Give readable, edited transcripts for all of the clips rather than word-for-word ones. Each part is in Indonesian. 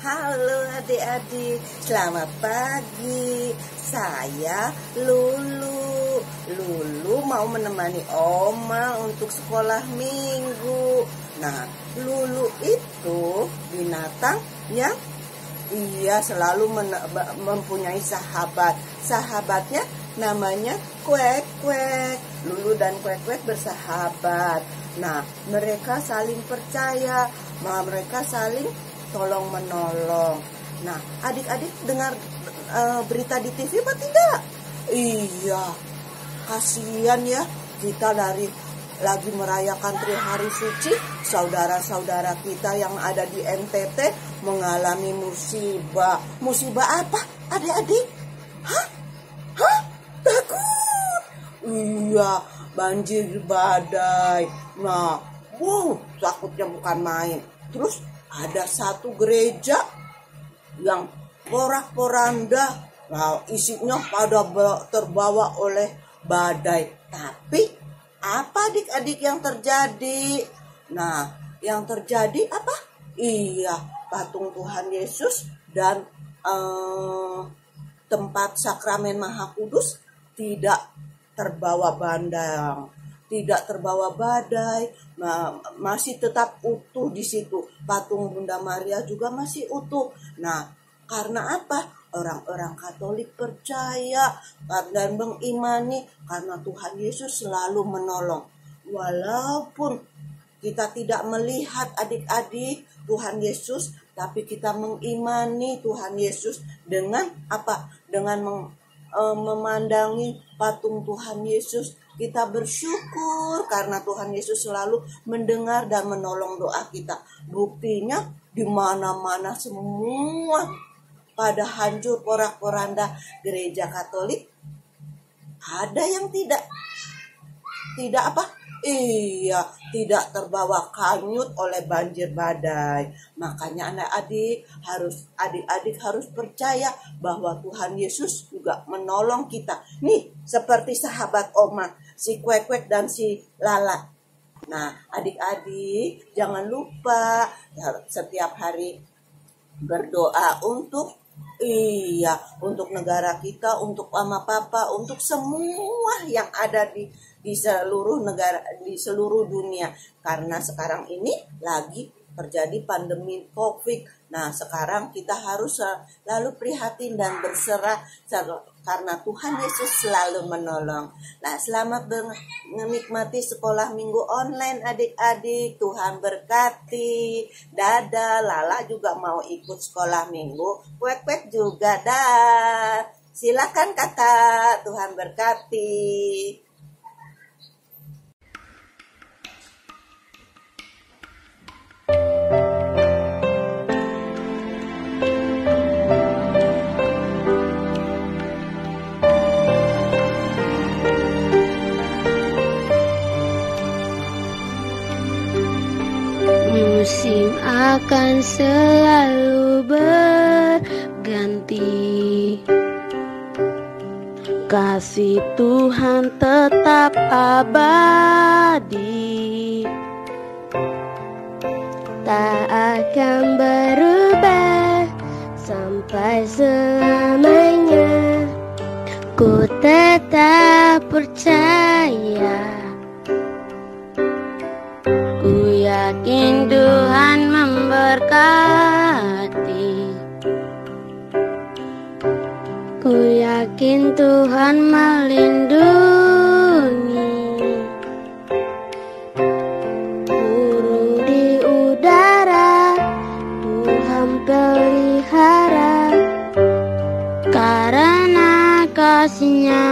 Halo adik-adik, selamat pagi. Saya Lulu. Lulu mau menemani Oma untuk sekolah minggu. Nah, Lulu itu binatang yang selalu mempunyai sahabat. Sahabatnya namanya Kuek-Kuek. Lulu dan Kuek-Kuek bersahabat. Nah, mereka saling percaya, mereka saling tolong menolong. Nah, adik-adik dengar berita di TV apa tidak? Iya, kasihan ya, kita lagi merayakan Trihari Suci, saudara-saudara kita yang ada di NTT mengalami musibah. Musibah apa, adik-adik? Hah? Takut? Iya, banjir badai. Nah, takutnya bukan main. Terus ada satu gereja yang porak-poranda. Nah, isinya pada terbawa oleh badai. Tapi apa adik-adik yang terjadi? Nah, yang terjadi apa? Iya, patung Tuhan Yesus dan tempat sakramen Maha Kudus tidak terbawa tidak terbawa badai, masih tetap utuh di situ. Patung Bunda Maria juga masih utuh. Nah, karena apa? Orang-orang Katolik percaya dan mengimani karena Tuhan Yesus selalu menolong. Walaupun kita tidak melihat adik-adik Tuhan Yesus, tapi kita mengimani Tuhan Yesus dengan apa? Dengan memandangi patung Tuhan Yesus. Kita bersyukur karena Tuhan Yesus selalu mendengar dan menolong doa kita. Buktinya di mana-mana semua pada hancur porak-poranda gereja Katolik, ada yang tidak apa? Iya, tidak terbawa kanyut oleh banjir badai. Makanya adik-adik harus percaya bahwa Tuhan Yesus juga menolong kita. Nih, seperti sahabat Oma, si Kuek-Kuek dan si Lala. Nah, adik-adik jangan lupa setiap hari berdoa untuk negara kita, untuk mama papa, untuk semua yang ada di seluruh negara, di seluruh dunia. Karena sekarang ini lagi terjadi pandemi COVID. Nah, sekarang kita harus selalu prihatin dan berserah karena Tuhan Yesus selalu menolong. Nah, selamat menikmati sekolah minggu online adik-adik. Tuhan berkati. Dadah, Lala juga mau ikut sekolah minggu. Kuek-Kuek juga dah. Silakan kakak, Tuhan berkati. Musim akan selalu berganti, kasih Tuhan tetap abadi, tak akan berubah sampai selamanya. Ku tetap percaya, ku yakin Tuhan memberkati, ku yakin Tuhan melindungi. Burung di udara Tuhan pelihara, karena kasih-Nya.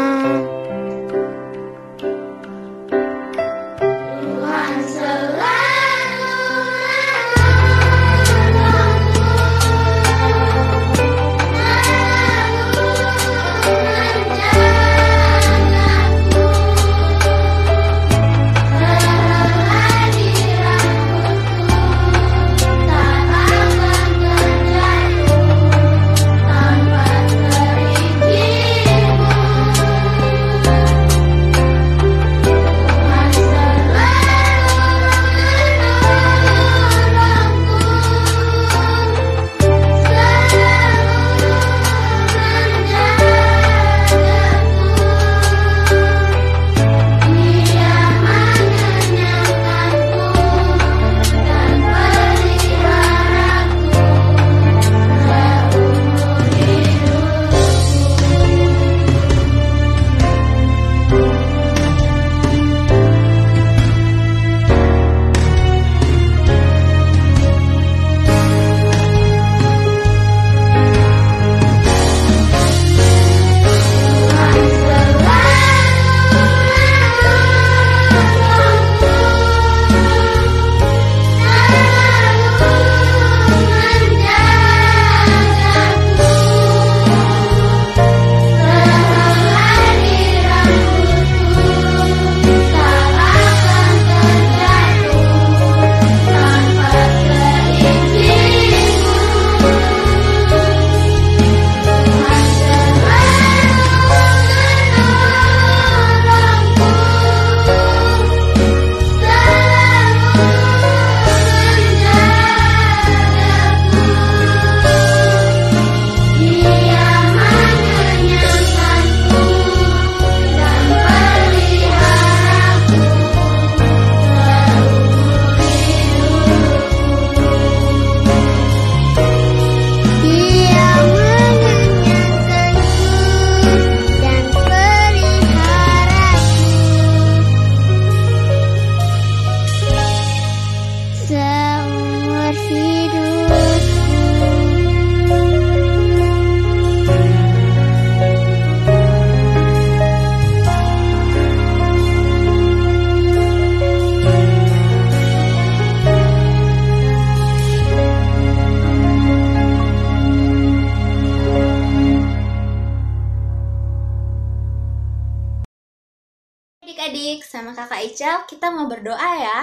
sama Kakak Icel kita mau berdoa ya.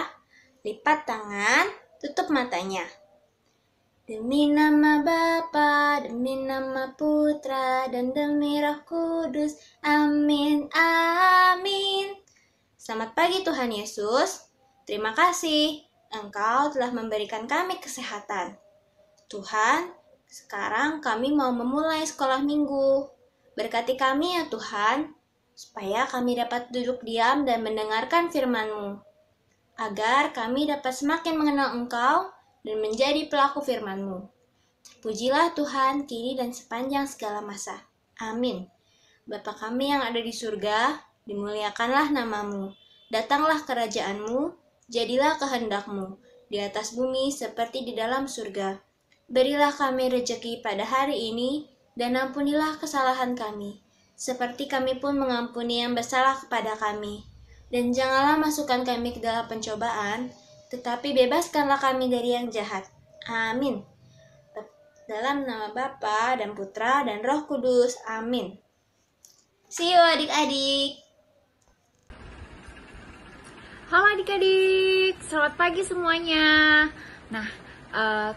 Lipat tangan, tutup matanya. Demi nama Bapa, demi nama Putra, dan demi Roh Kudus. Amin, amin. Selamat pagi Tuhan Yesus. Terima kasih, Engkau telah memberikan kami kesehatan. Tuhan, sekarang kami mau memulai sekolah minggu. Berkati kami ya Tuhan, supaya kami dapat duduk diam dan mendengarkan firman-Mu, agar kami dapat semakin mengenal Engkau dan menjadi pelaku firman-Mu. Pujilah Tuhan kini dan sepanjang segala masa. Amin. Bapa kami yang ada di surga, dimuliakanlah nama-Mu. Datanglah kerajaan-Mu, jadilah kehendak-Mu, di atas bumi seperti di dalam surga. Berilah kami rejeki pada hari ini, dan ampunilah kesalahan kami, seperti kami pun mengampuni yang bersalah kepada kami. Dan janganlah masukkan kami ke dalam pencobaan, tetapi bebaskanlah kami dari yang jahat. Amin. Dalam nama Bapa dan Putra dan Roh Kudus. Amin. See you adik-adik. Halo adik-adik, selamat pagi semuanya. Nah,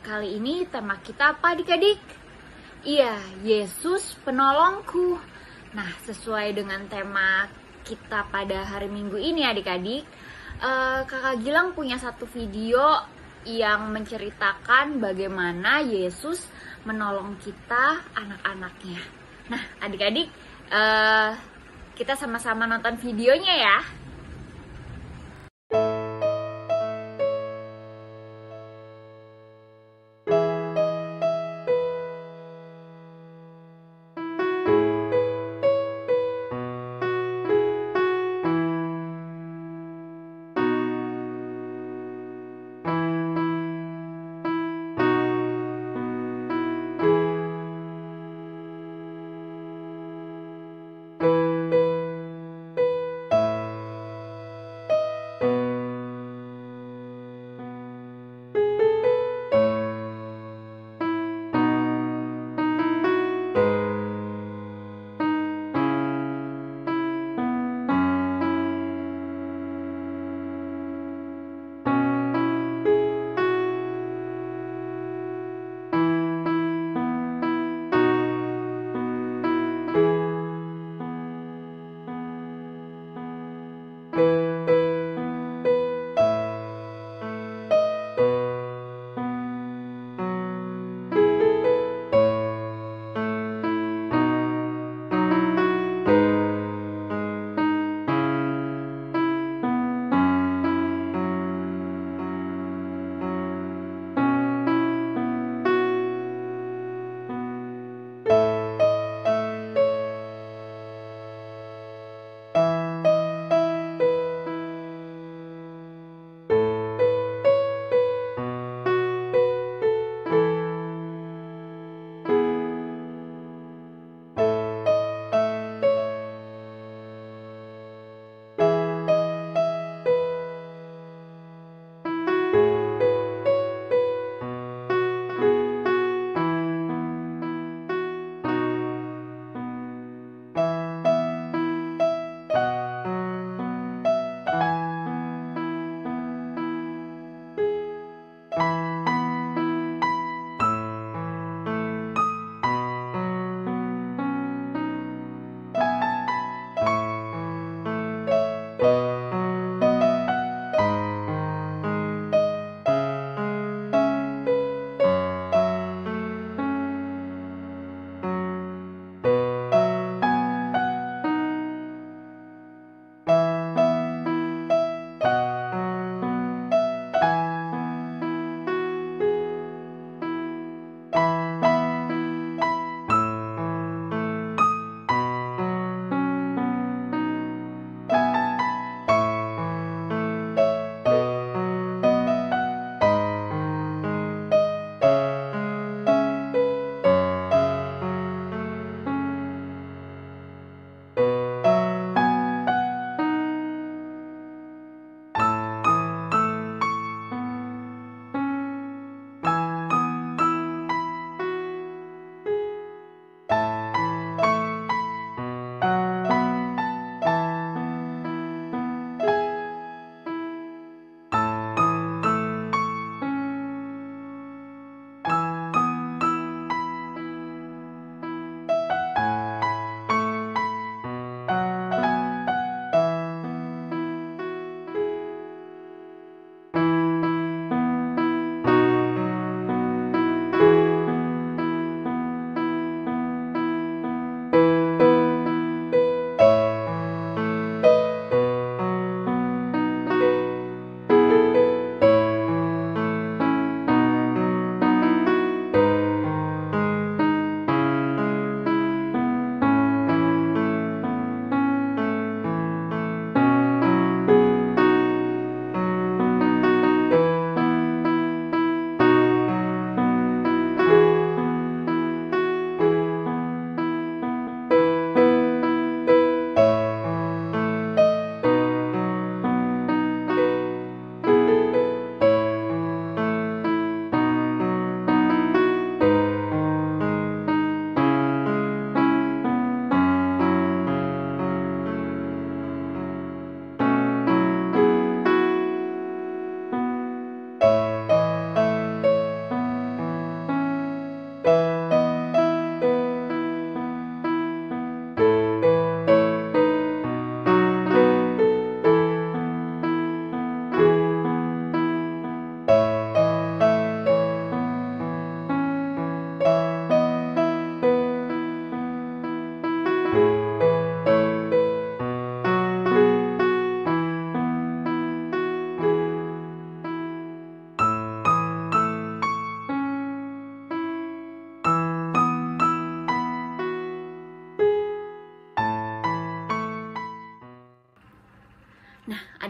kali ini tema kita apa adik-adik? Iya, Yesus penolongku. Nah, sesuai dengan tema kita pada hari Minggu ini adik-adik, Kakak Gilang punya satu video yang menceritakan bagaimana Yesus menolong kita anak-anaknya. Nah, adik-adik, kita sama-sama nonton videonya ya.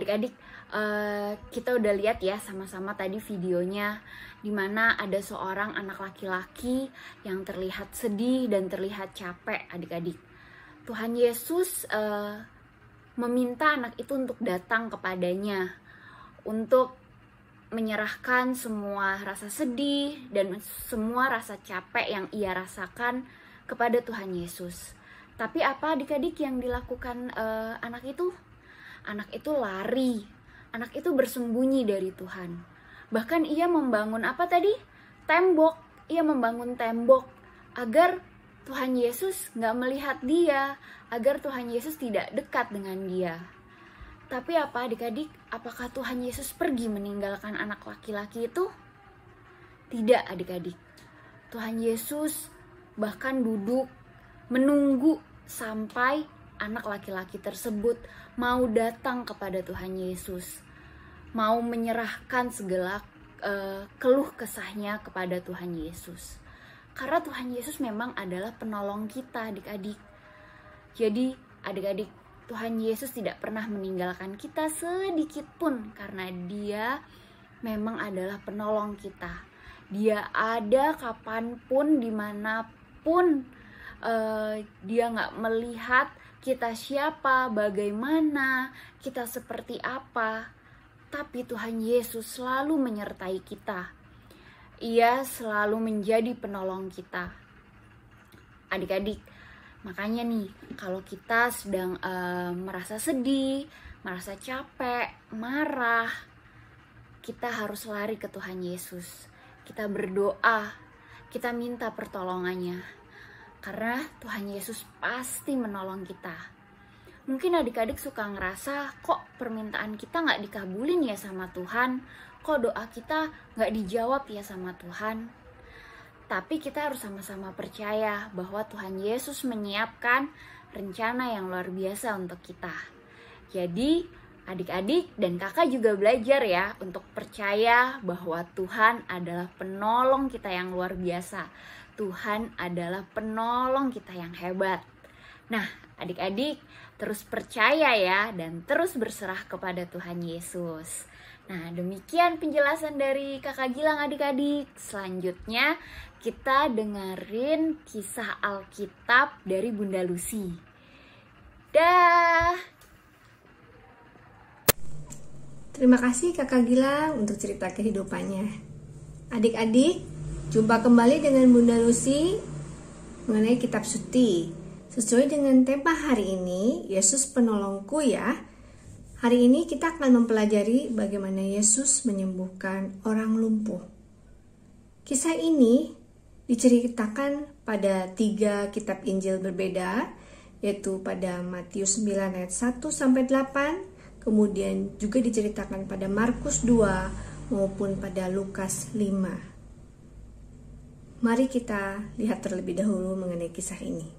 adik-adik, kita udah lihat ya sama-sama tadi videonya, dimana ada seorang anak laki-laki yang terlihat sedih dan terlihat capek adik-adik. Tuhan Yesus meminta anak itu untuk datang kepadanya, untuk menyerahkan semua rasa sedih dan semua rasa capek yang ia rasakan kepada Tuhan Yesus. Tapi apa adik-adik yang dilakukan anak itu? Anak itu lari, anak itu bersembunyi dari Tuhan. Bahkan ia membangun apa tadi? Tembok. Ia membangun tembok agar Tuhan Yesus nggak melihat dia, agar Tuhan Yesus tidak dekat dengan dia. Tapi apa adik-adik? Apakah Tuhan Yesus pergi meninggalkan anak laki-laki itu? Tidak adik-adik. Tuhan Yesus bahkan duduk menunggu sampai anak laki-laki tersebut mau datang kepada Tuhan Yesus, mau menyerahkan segala keluh kesahnya kepada Tuhan Yesus. Karena Tuhan Yesus memang adalah penolong kita adik-adik. Jadi adik-adik, Tuhan Yesus tidak pernah meninggalkan kita sedikit pun, karena Dia memang adalah penolong kita. Dia ada kapanpun, dimanapun. Dia nggak melihat kita siapa, bagaimana, kita seperti apa. Tapi Tuhan Yesus selalu menyertai kita. Ia selalu menjadi penolong kita. Adik-adik, makanya nih, kalau kita sedang merasa sedih, merasa capek, marah, kita harus lari ke Tuhan Yesus. Kita berdoa, kita minta pertolongannya. Karena Tuhan Yesus pasti menolong kita. Mungkin adik-adik suka ngerasa, kok permintaan kita nggak dikabulin ya sama Tuhan? Kok doa kita nggak dijawab ya sama Tuhan? Tapi kita harus sama-sama percaya bahwa Tuhan Yesus menyiapkan rencana yang luar biasa untuk kita. Jadi adik-adik dan kakak juga belajar ya untuk percaya bahwa Tuhan adalah penolong kita yang luar biasa. Tuhan adalah penolong kita yang hebat. Nah, adik-adik terus percaya ya dan terus berserah kepada Tuhan Yesus. Nah, demikian penjelasan dari Kakak Gilang adik-adik. Selanjutnya kita dengerin kisah Alkitab dari Bunda Lucy. Dah. Terima kasih Kakak Gilang untuk cerita kehidupannya. Adik-adik, jumpa kembali dengan Bunda Lucy mengenai kitab suci. Sesuai dengan tema hari ini, Yesus penolongku ya. Hari ini kita akan mempelajari bagaimana Yesus menyembuhkan orang lumpuh. Kisah ini diceritakan pada 3 kitab Injil berbeda, yaitu pada Matius 9 ayat 1-8, kemudian juga diceritakan pada Markus 2 maupun pada Lukas 5. Mari kita lihat terlebih dahulu mengenai kisah ini.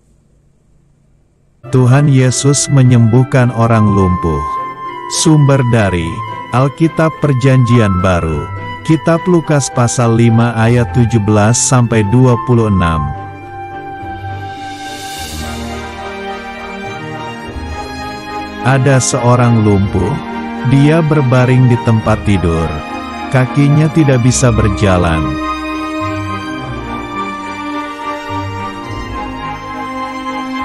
Tuhan Yesus menyembuhkan orang lumpuh. Sumber dari Alkitab Perjanjian Baru, Kitab Lukas pasal 5 ayat 17-26. Ada seorang lumpuh, dia berbaring di tempat tidur, kakinya tidak bisa berjalan.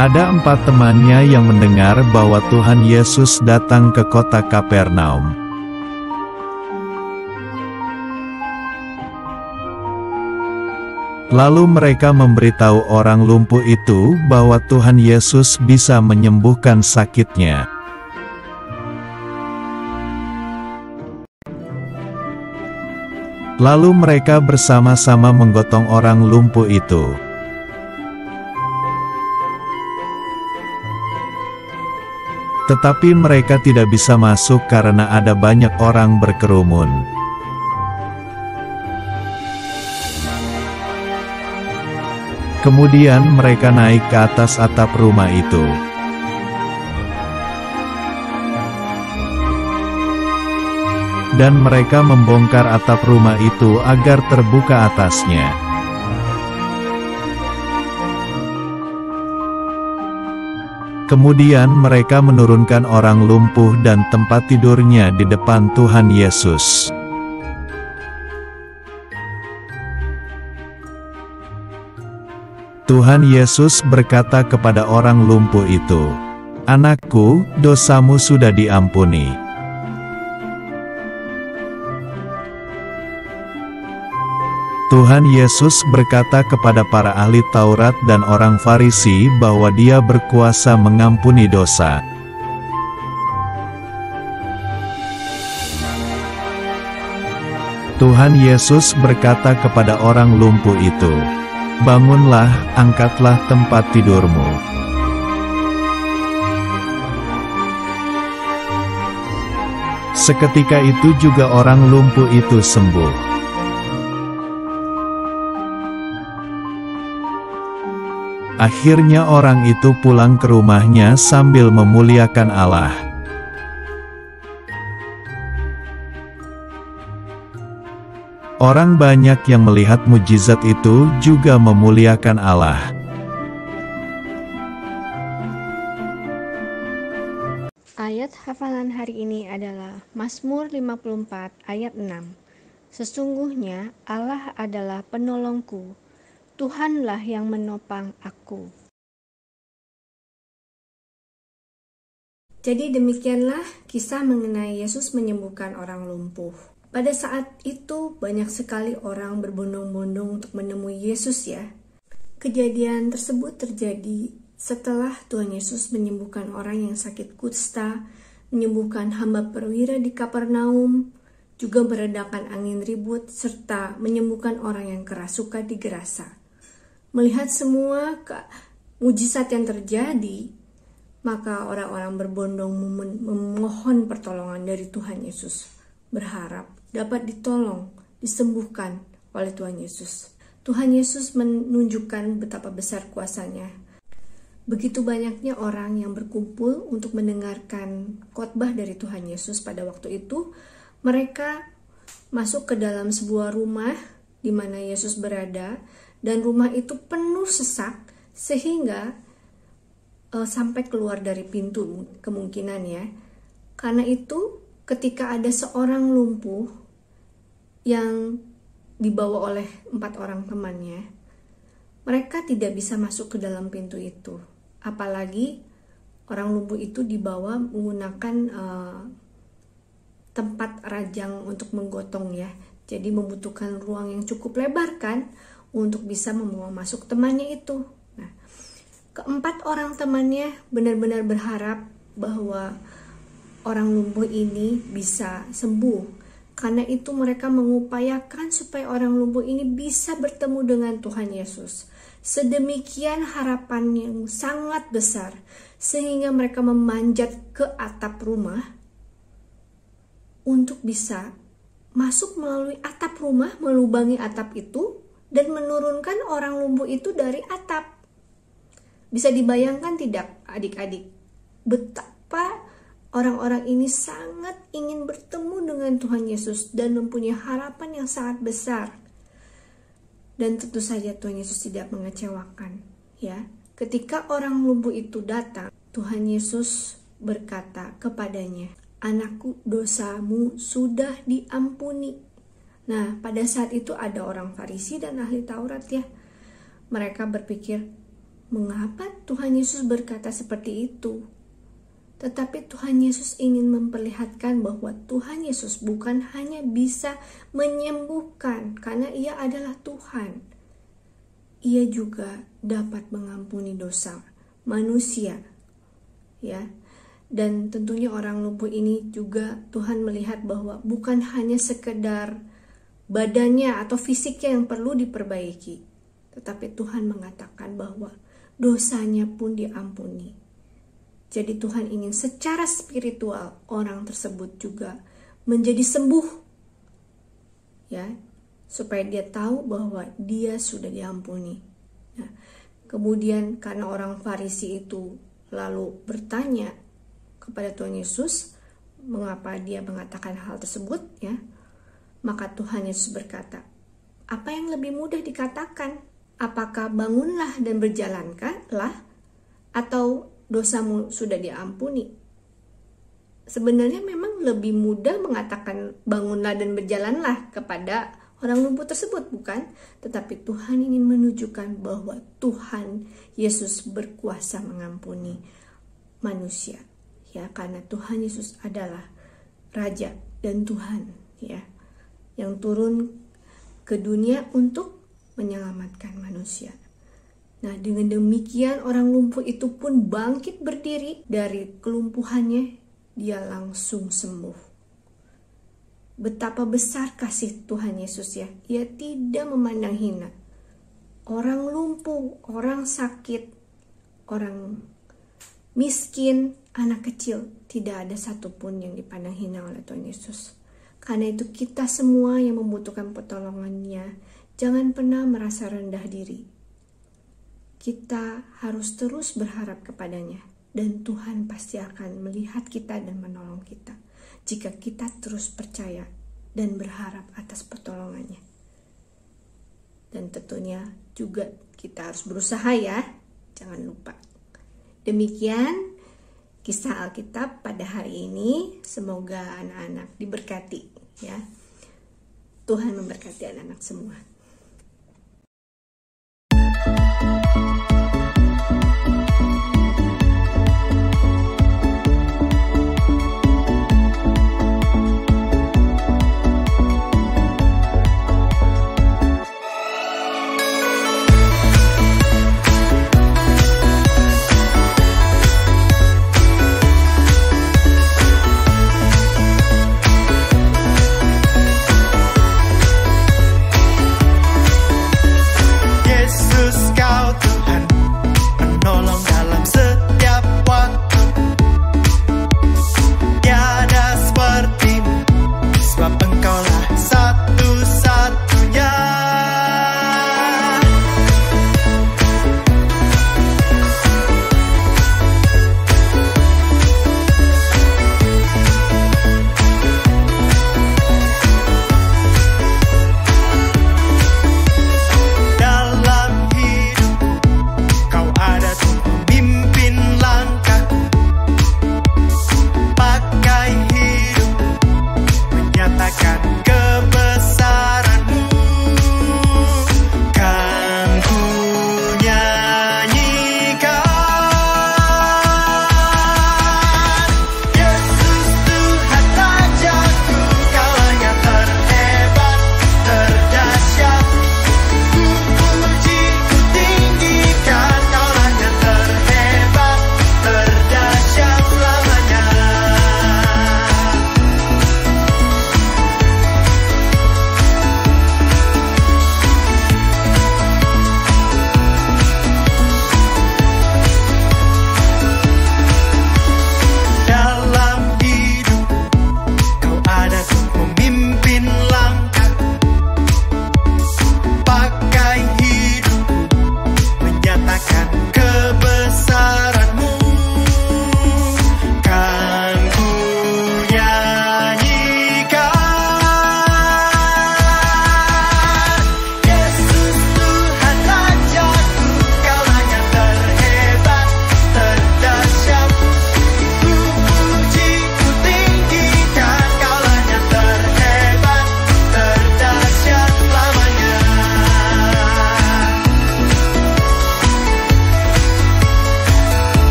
Ada 4 temannya yang mendengar bahwa Tuhan Yesus datang ke kota Kapernaum. Lalu mereka memberitahu orang lumpuh itu bahwa Tuhan Yesus bisa menyembuhkan sakitnya. Lalu mereka bersama-sama menggotong orang lumpuh itu. Tetapi mereka tidak bisa masuk karena ada banyak orang berkerumun. Kemudian mereka naik ke atas atap rumah itu. Dan mereka membongkar atap rumah itu agar terbuka atasnya. Kemudian mereka menurunkan orang lumpuh dan tempat tidurnya di depan Tuhan Yesus. Tuhan Yesus berkata kepada orang lumpuh itu, "Anakku, dosamu sudah diampuni." Tuhan Yesus berkata kepada para ahli Taurat dan orang Farisi bahwa Dia berkuasa mengampuni dosa. Tuhan Yesus berkata kepada orang lumpuh itu, "Bangunlah, angkatlah tempat tidurmu." Seketika itu juga orang lumpuh itu sembuh. Akhirnya orang itu pulang ke rumahnya sambil memuliakan Allah. Orang banyak yang melihat mujizat itu juga memuliakan Allah. Ayat hafalan hari ini adalah Mazmur 54 ayat 6. Sesungguhnya Allah adalah penolongku, Tuhanlah yang menopang aku. Jadi demikianlah kisah mengenai Yesus menyembuhkan orang lumpuh. Pada saat itu banyak sekali orang berbondong-bondong untuk menemui Yesus ya. Kejadian tersebut terjadi setelah Tuhan Yesus menyembuhkan orang yang sakit kusta, menyembuhkan hamba perwira di Kapernaum, juga meredakan angin ribut, serta menyembuhkan orang yang kerasukan di Gerasa. Melihat semua mujizat yang terjadi, maka orang-orang berbondong memohon pertolongan dari Tuhan Yesus, berharap dapat ditolong, disembuhkan oleh Tuhan Yesus. Tuhan Yesus menunjukkan betapa besar kuasa-Nya. Begitu banyaknya orang yang berkumpul untuk mendengarkan khotbah dari Tuhan Yesus pada waktu itu. Mereka masuk ke dalam sebuah rumah di mana Yesus berada, dan rumah itu penuh sesak sehingga sampai keluar dari pintu kemungkinan ya. Karena itu ketika ada seorang lumpuh yang dibawa oleh 4 orang temannya, mereka tidak bisa masuk ke dalam pintu itu. Apalagi orang lumpuh itu dibawa menggunakan tempat rajang untuk menggotong ya. Jadi membutuhkan ruang yang cukup lebar kan untuk bisa membawa masuk temannya itu. Nah, keempat orang temannya benar-benar berharap bahwa orang lumpuh ini bisa sembuh. Karena itu mereka mengupayakan supaya orang lumpuh ini bisa bertemu dengan Tuhan Yesus. Sedemikian harapan yang sangat besar sehingga mereka memanjat ke atap rumah untuk bisa masuk melalui atap rumah, melubangi atap itu dan menurunkan orang lumpuh itu dari atap. Bisa dibayangkan tidak adik-adik betapa orang-orang ini sangat ingin bertemu dengan Tuhan Yesus dan mempunyai harapan yang sangat besar. Dan tentu saja Tuhan Yesus tidak mengecewakan, ya. Ketika orang lumpuh itu datang, Tuhan Yesus berkata kepadanya, "Anakku, dosamu sudah diampuni." Nah, pada saat itu ada orang Farisi dan ahli Taurat ya. Mereka berpikir, mengapa Tuhan Yesus berkata seperti itu? Tetapi Tuhan Yesus ingin memperlihatkan bahwa Tuhan Yesus bukan hanya bisa menyembuhkan karena Ia adalah Tuhan. Ia juga dapat mengampuni dosa manusia. Ya. Dan tentunya orang lumpuh ini juga Tuhan melihat bahwa bukan hanya sekedar badannya atau fisiknya yang perlu diperbaiki, tetapi Tuhan mengatakan bahwa dosanya pun diampuni. Jadi Tuhan ingin secara spiritual orang tersebut juga menjadi sembuh, ya, supaya dia tahu bahwa dia sudah diampuni. Nah, kemudian karena orang Farisi itu lalu bertanya kepada Tuhan Yesus, mengapa dia mengatakan hal tersebut, ya? Maka Tuhan Yesus berkata, apa yang lebih mudah dikatakan? Apakah bangunlah dan berjalankanlah? Atau dosamu sudah diampuni. Sebenarnya memang lebih mudah mengatakan bangunlah dan berjalanlah kepada orang lumpuh tersebut, bukan? Tetapi Tuhan ingin menunjukkan bahwa Tuhan Yesus berkuasa mengampuni manusia, ya, karena Tuhan Yesus adalah Raja dan Tuhan, ya, yang turun ke dunia untuk menyelamatkan manusia. Nah, dengan demikian orang lumpuh itu pun bangkit berdiri dari kelumpuhannya, dia langsung sembuh. Betapa besar kasih Tuhan Yesus, ya. Ia tidak memandang hina orang lumpuh, orang sakit, orang miskin, anak kecil. Tidak ada satupun yang dipandang hina oleh Tuhan Yesus. Karena itu kita semua yang membutuhkan pertolongannya, jangan pernah merasa rendah diri. Kita harus terus berharap kepadanya, dan Tuhan pasti akan melihat kita dan menolong kita jika kita terus percaya dan berharap atas pertolongannya. Dan tentunya juga kita harus berusaha, ya, jangan lupa. Demikian kisah Alkitab pada hari ini. Semoga anak-anak diberkati, ya. Tuhan memberkati anak-anak semua.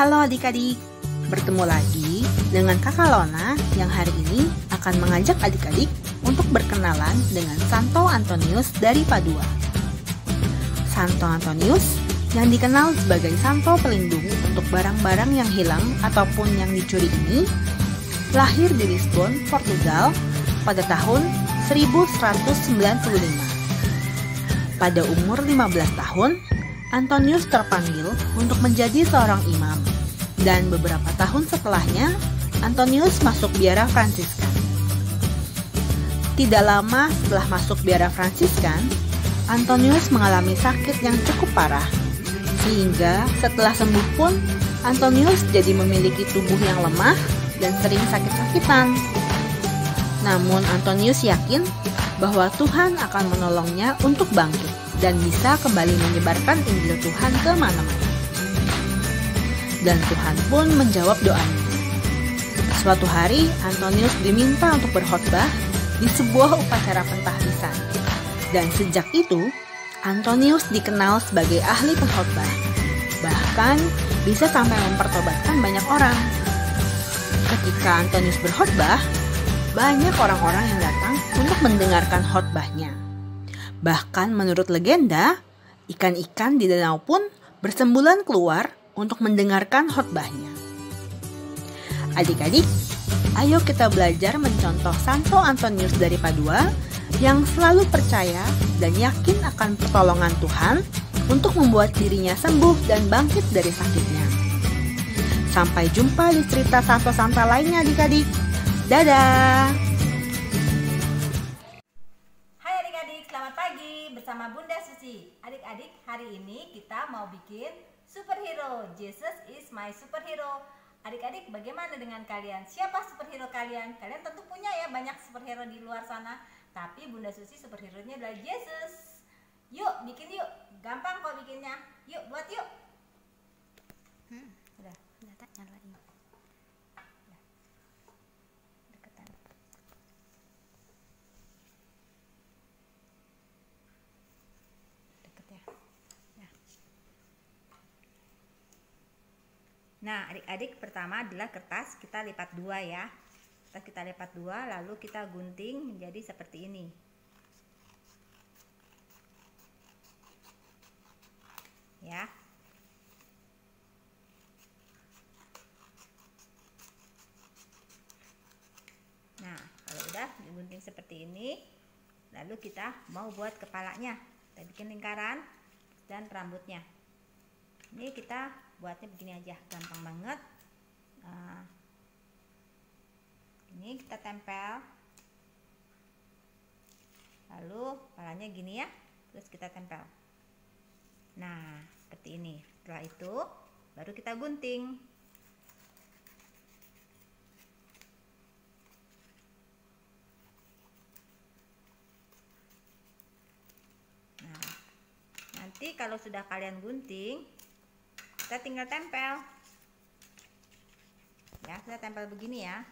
Halo adik-adik, bertemu lagi dengan Kakak Lona yang hari ini akan mengajak adik-adik untuk berkenalan dengan Santo Antonius dari Padua. Santo Antonius yang dikenal sebagai santo pelindung untuk barang-barang yang hilang ataupun yang dicuri ini, lahir di Lisbon, Portugal pada tahun 1195. Pada umur 15 tahun, Antonius terpanggil untuk menjadi seorang imam, dan beberapa tahun setelahnya, Antonius masuk biara Fransiskan. Tidak lama setelah masuk biara Fransiskan, Antonius mengalami sakit yang cukup parah, sehingga setelah sembuh pun, Antonius jadi memiliki tubuh yang lemah dan sering sakit-sakitan. Namun Antonius yakin bahwa Tuhan akan menolongnya untuk bangkit dan bisa kembali menyebarkan Injil Tuhan ke mana-mana. Dan Tuhan pun menjawab doanya. Suatu hari, Antonius diminta untuk berkhotbah di sebuah upacara pentahbisan. Dan sejak itu, Antonius dikenal sebagai ahli pengkhotbah. Bahkan bisa sampai mempertobatkan banyak orang. Ketika Antonius berkhotbah, banyak orang-orang yang datang untuk mendengarkan khotbahnya. Bahkan menurut legenda, ikan-ikan di danau pun bersembulan keluar untuk mendengarkan khotbahnya. Adik-adik, ayo kita belajar mencontoh Santo Antonius dari Padua yang selalu percaya dan yakin akan pertolongan Tuhan untuk membuat dirinya sembuh dan bangkit dari sakitnya. Sampai jumpa di cerita santo-santo lainnya adik-adik. Dadah! Hai adik-adik, selamat pagi bersama Bunda Susi. Adik-adik, hari ini kita mau bikin superhero. Jesus is my superhero. Adik-adik, bagaimana dengan kalian? Siapa superhero kalian? Kalian tentu punya ya banyak superhero di luar sana. Tapi Bunda Susi superhero-nya adalah Yesus. Yuk, bikin yuk. Gampang kok bikinnya. Yuk, buat yuk. Udah tak nyalain. Deketan. Deket ya. Nah, adik-adik, pertama adalah kertas kita lipat dua ya. Kertas kita lipat dua, lalu kita gunting menjadi seperti ini. Ya. Nah, kalau udah digunting seperti ini, lalu kita mau buat kepalanya. Kita bikin lingkaran dan rambutnya. Ini kita buatnya begini aja, gampang banget. Nah, ini kita tempel, lalu kepalanya gini ya, terus kita tempel. Nah, seperti ini. Setelah itu baru kita gunting. Nah, nanti kalau sudah kalian gunting, kita tinggal tempel ya, kita tempel begini ya.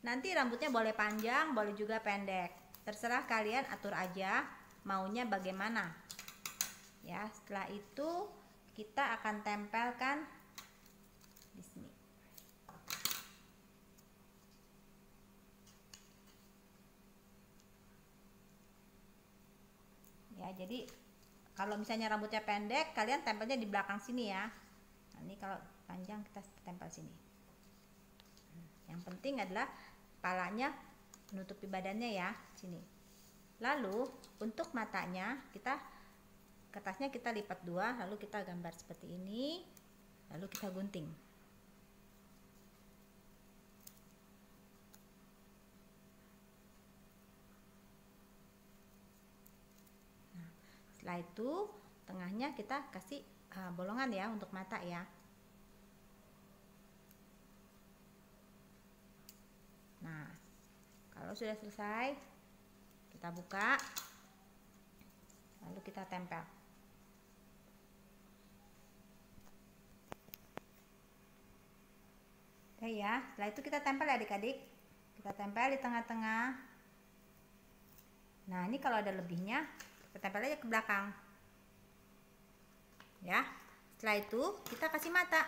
Nanti rambutnya boleh panjang, boleh juga pendek, terserah kalian atur aja maunya bagaimana ya. Setelah itu kita akan tempelkan di sini ya. Jadi kalau misalnya rambutnya pendek, kalian tempelnya di belakang sini ya. Nah, ini kalau panjang kita tempel sini. Yang penting adalah kepalanya menutupi badannya ya, sini. Lalu untuk matanya kertasnya kita lipat dua, lalu kita gambar seperti ini, lalu kita gunting. Nah, setelah itu tengahnya kita kasih bolongan ya untuk mata ya. Nah, kalau sudah selesai, kita buka, lalu kita tempel. Oke ya, setelah itu kita tempel ya adik-adik. Kita tempel di tengah-tengah. Nah, ini kalau ada lebihnya, kita tempel aja ke belakang. Ya, setelah itu kita kasih mata.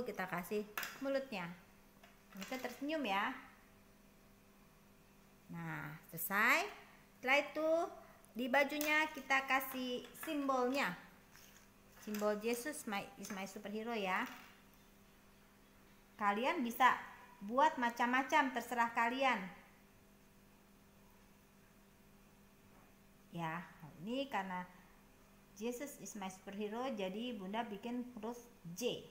lalu kita kasih mulutnya. Kita tersenyum ya. Nah, selesai. Setelah itu di bajunya kita kasih simbolnya. Simbol Yesus is my superhero ya. Kalian bisa buat macam-macam, terserah kalian. Ya, ini karena Jesus is my superhero, jadi Bunda bikin huruf J.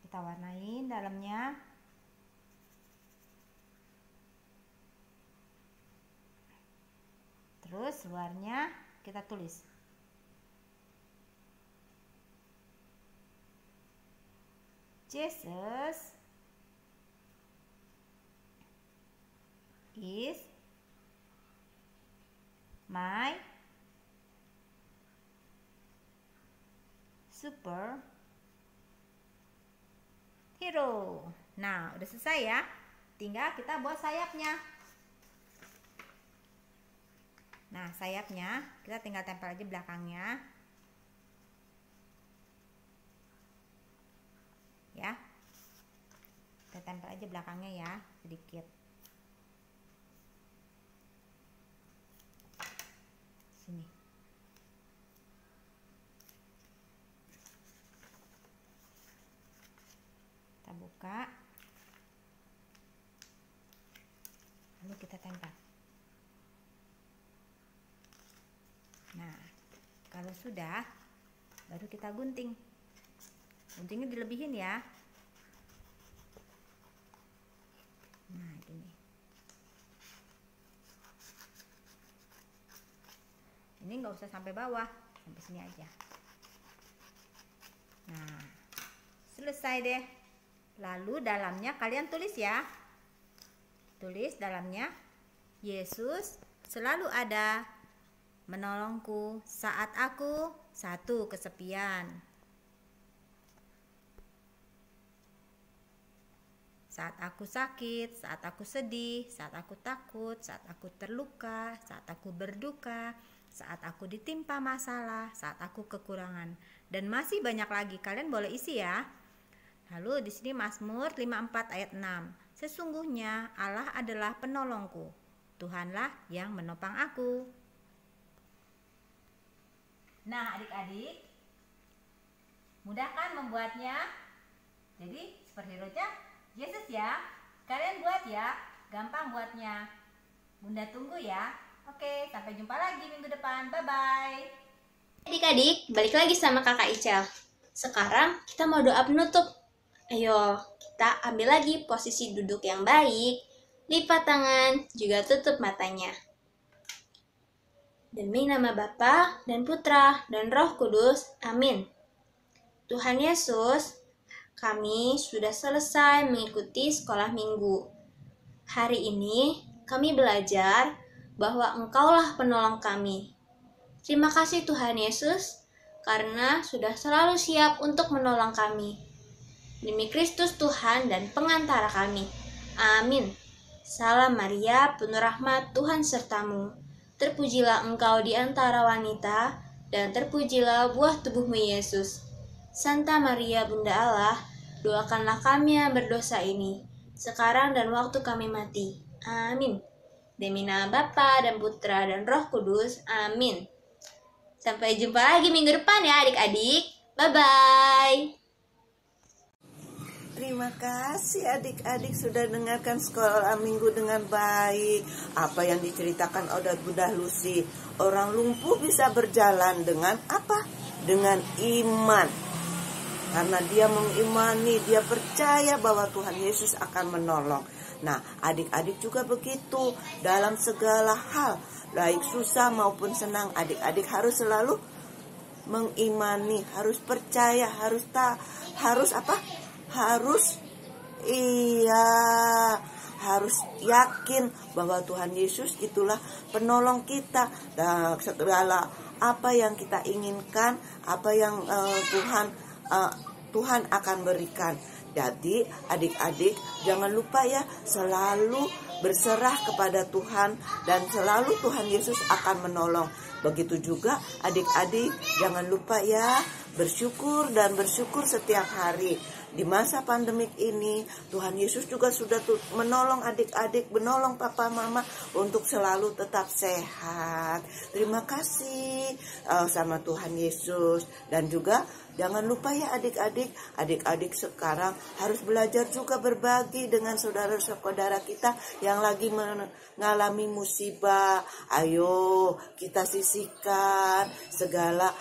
Kita warnain dalamnya. Terus luarnya kita tulis. Jesus is my super hero. Nah, udah selesai ya. Tinggal kita buat sayapnya. Nah, sayapnya kita tinggal tempel aja belakangnya. Ya. Kita tempel aja belakangnya ya, sedikit. Sini. Kita buka. Lalu kita tempel. Nah, kalau sudah, baru kita gunting. Guntingnya dilebihin ya. Nah, gini. Ini nggak usah sampai bawah, sampai sini aja. Nah, selesai deh. Lalu dalamnya kalian tulis ya. Tulis dalamnya, Yesus selalu ada menolongku saat aku satu kesepian, saat aku sakit, saat aku sedih, saat aku takut, saat aku terluka, saat aku berduka, saat aku ditimpa masalah, saat aku kekurangan, dan masih banyak lagi. Kalian boleh isi ya. Lalu di sini Mazmur 54 ayat 6. Sesungguhnya Allah adalah penolongku, Tuhanlah yang menopang aku. Nah, adik-adik, mudah kan membuatnya? Jadi superhero-nya Yesus ya. Kalian buat ya, gampang buatnya. Bunda tunggu ya. Oke, sampai jumpa lagi minggu depan. Bye-bye. Adik-adik, balik lagi sama Kakak Icel. Sekarang kita mau doa penutup. Ayo, kita ambil lagi posisi duduk yang baik, lipat tangan, juga tutup matanya. Demi nama Bapa dan Putra dan Roh Kudus, amin. Tuhan Yesus, kami sudah selesai mengikuti sekolah minggu. Hari ini kami belajar bahwa Engkaulah penolong kami. Terima kasih Tuhan Yesus, karena sudah selalu siap untuk menolong kami. Demi Kristus Tuhan dan pengantara kami. Amin. Salam Maria, penuh rahmat, Tuhan sertamu. Terpujilah engkau di antara wanita, dan terpujilah buah tubuhmu Yesus. Santa Maria Bunda Allah, doakanlah kami yang berdosa ini, sekarang dan waktu kami mati. Amin. Demi nama Bapa dan Putra dan Roh Kudus. Amin. Sampai jumpa lagi minggu depan ya adik-adik. Bye-bye. Terima kasih adik-adik sudah dengarkan sekolah minggu dengan baik. Apa yang diceritakan oleh Bunda Lucy. Orang lumpuh bisa berjalan dengan apa? Dengan iman. Karena dia mengimani, dia percaya bahwa Tuhan Yesus akan menolong. Nah, adik-adik juga begitu. Dalam segala hal, baik susah maupun senang, adik-adik harus selalu mengimani, harus percaya, harus harus yakin bahwa Tuhan Yesus itulah penolong kita dan segala apa yang kita inginkan, apa yang Tuhan akan berikan. Jadi adik-adik jangan lupa ya, selalu berserah kepada Tuhan dan selalu Tuhan Yesus akan menolong. Begitu juga adik-adik jangan lupa ya, bersyukur dan bersyukur setiap hari. Di masa pandemik ini Tuhan Yesus juga sudah menolong adik-adik, menolong papa mama untuk selalu tetap sehat. Terima kasih sama Tuhan Yesus. Dan juga jangan lupa ya adik-adik sekarang harus belajar juga berbagi dengan saudara-saudara kita yang lagi mengalami musibah. Ayo kita sisihkan segala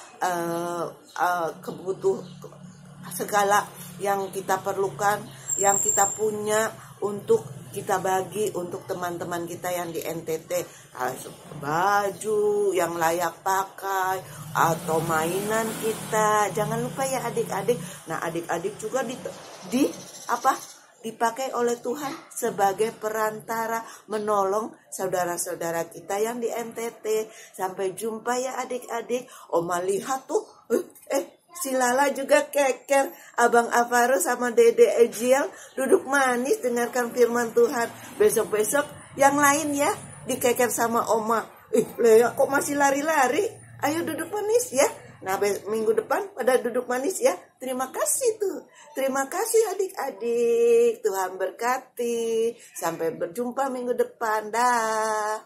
segala yang kita perlukan, yang kita punya untuk kita bagi untuk teman-teman kita yang di NTT. Baju yang layak pakai atau mainan kita. Jangan lupa ya adik-adik. Nah, adik-adik juga dipakai oleh Tuhan sebagai perantara menolong saudara-saudara kita yang di NTT. Sampai jumpa ya adik-adik. Oma lihat tuh, si Lala juga keker. Abang Avaro sama Dede Ejiel duduk manis dengarkan firman Tuhan. Besok-besok yang lain ya dikeker sama Oma. Lea kok masih lari-lari? Ayo duduk manis ya. Nah, minggu depan pada duduk manis ya. Terima kasih tuh. Terima kasih adik-adik. Tuhan berkati. Sampai berjumpa minggu depan. Dah.